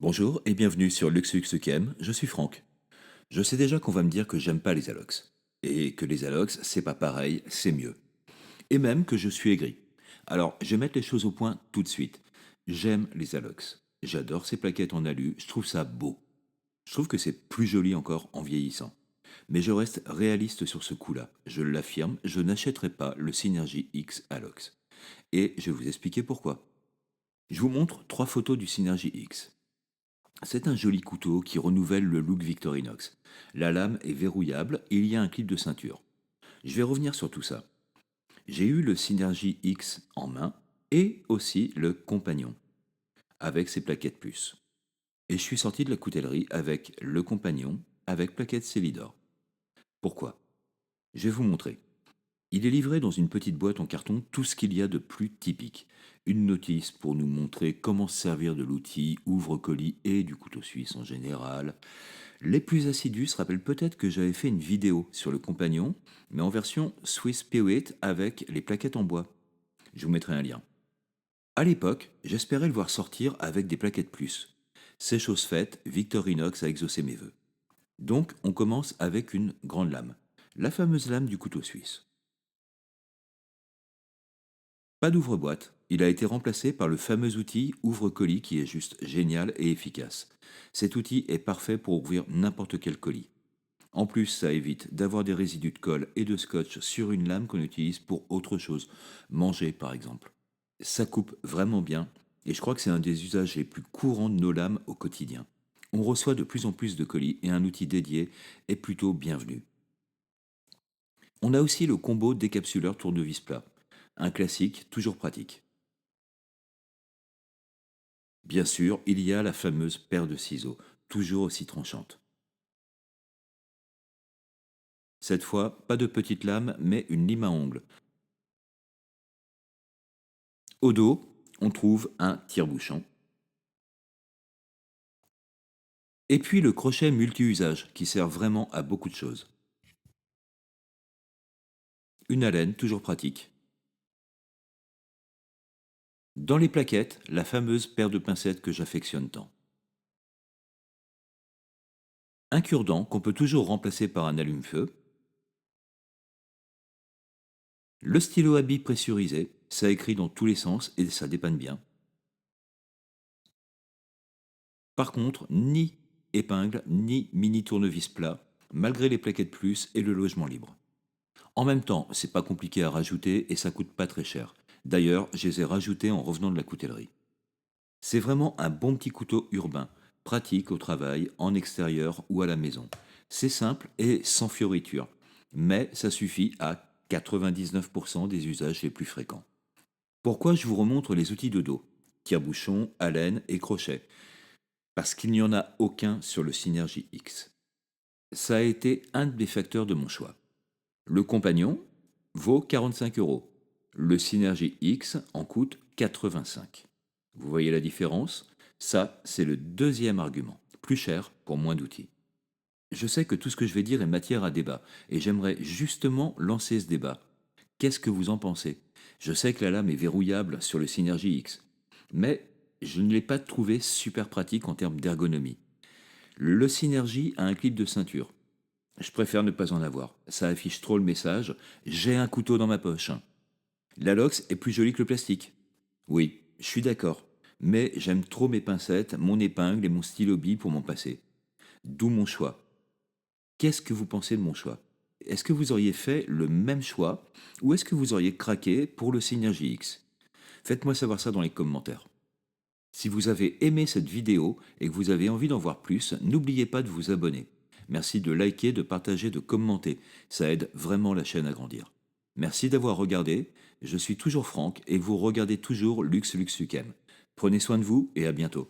Bonjour et bienvenue sur LuxLuxUKM, je suis Franck. Je sais déjà qu'on va me dire que j'aime pas les Alox. Et que les Alox, c'est pas pareil, c'est mieux. Et même que je suis aigri. Alors, je vais mettre les choses au point tout de suite. J'aime les Alox. J'adore ces plaquettes en alu, je trouve ça beau. Je trouve que c'est plus joli encore en vieillissant. Mais je reste réaliste sur ce coup-là. Je l'affirme, je n'achèterai pas le Synergy X Alox. Et je vais vous expliquer pourquoi. Je vous montre 3 photos du Synergy X. C'est un joli couteau qui renouvelle le look Victorinox. La lame est verrouillable et il y a un clip de ceinture. Je vais revenir sur tout ça. J'ai eu le Synergy X en main et aussi le Compagnon avec ses plaquettes plus. Et je suis sorti de la coutellerie avec le Compagnon avec plaquette Célidor. Pourquoi? Je vais vous montrer. Il est livré dans une petite boîte en carton tout ce qu'il y a de plus typique. Une notice pour nous montrer comment se servir de l'outil, ouvre-colis et du couteau suisse en général. Les plus assidus se rappellent peut-être que j'avais fait une vidéo sur le Compagnon, mais en version Swiss Spirit avec les plaquettes en bois. Je vous mettrai un lien. À l'époque, j'espérais le voir sortir avec des plaquettes plus. C'est chose faite, Victorinox a exaucé mes vœux. Donc, on commence avec une grande lame, la fameuse lame du couteau suisse. Pas d'ouvre-boîte, il a été remplacé par le fameux outil ouvre-colis qui est juste génial et efficace. Cet outil est parfait pour ouvrir n'importe quel colis. En plus, ça évite d'avoir des résidus de colle et de scotch sur une lame qu'on utilise pour autre chose, manger par exemple. Ça coupe vraiment bien et je crois que c'est un des usages les plus courants de nos lames au quotidien. On reçoit de plus en plus de colis et un outil dédié est plutôt bienvenu. On a aussi le combo décapsuleur tournevis plat, un classique toujours pratique. Bien sûr, il y a la fameuse paire de ciseaux, toujours aussi tranchante. Cette fois, pas de petite lame, mais une lime à ongles. Au dos, on trouve un tire-bouchon. Et puis le crochet multi-usage, qui sert vraiment à beaucoup de choses. Une alène, toujours pratique. Dans les plaquettes, la fameuse paire de pincettes que j'affectionne tant. Un cure-dent qu'on peut toujours remplacer par un allume-feu. Le stylo à billes pressurisé, ça écrit dans tous les sens et ça dépanne bien. Par contre, ni épingle, ni mini tournevis plat, malgré les plaquettes plus et le logement libre. En même temps, c'est pas compliqué à rajouter et ça coûte pas très cher. D'ailleurs, je les ai rajoutés en revenant de la coutellerie. C'est vraiment un bon petit couteau urbain, pratique au travail, en extérieur ou à la maison. C'est simple et sans fioriture, mais ça suffit à 99% des usages les plus fréquents. Pourquoi je vous remontre les outils de dos? Tire-bouchon, alène et crochet. Parce qu'il n'y en a aucun sur le Synergy X. Ça a été un des facteurs de mon choix. Le Compagnon vaut 45 euros. Le Synergy X en coûte 85. Vous voyez la différence? Ça, c'est le deuxième argument. Plus cher pour moins d'outils. Je sais que tout ce que je vais dire est matière à débat, et j'aimerais justement lancer ce débat. Qu'est-ce que vous en pensez? Je sais que la lame est verrouillable sur le Synergy X, mais je ne l'ai pas trouvé super pratique en termes d'ergonomie. Le Synergy a un clip de ceinture. Je préfère ne pas en avoir. Ça affiche trop le message. J'ai un couteau dans ma poche. L'Alox est plus joli que le plastique. Oui, je suis d'accord. Mais j'aime trop mes pincettes, mon épingle et mon stylo bille pour m'en passer. D'où mon choix. Qu'est-ce que vous pensez de mon choix? Est-ce que vous auriez fait le même choix ou est-ce que vous auriez craqué pour le Synergy X? Faites-moi savoir ça dans les commentaires. Si vous avez aimé cette vidéo et que vous avez envie d'en voir plus, n'oubliez pas de vous abonner. Merci de liker, de partager, de commenter. Ça aide vraiment la chaîne à grandir. Merci d'avoir regardé. Je suis toujours Franck et vous regardez toujours LuxLuxUKM. Prenez soin de vous et à bientôt.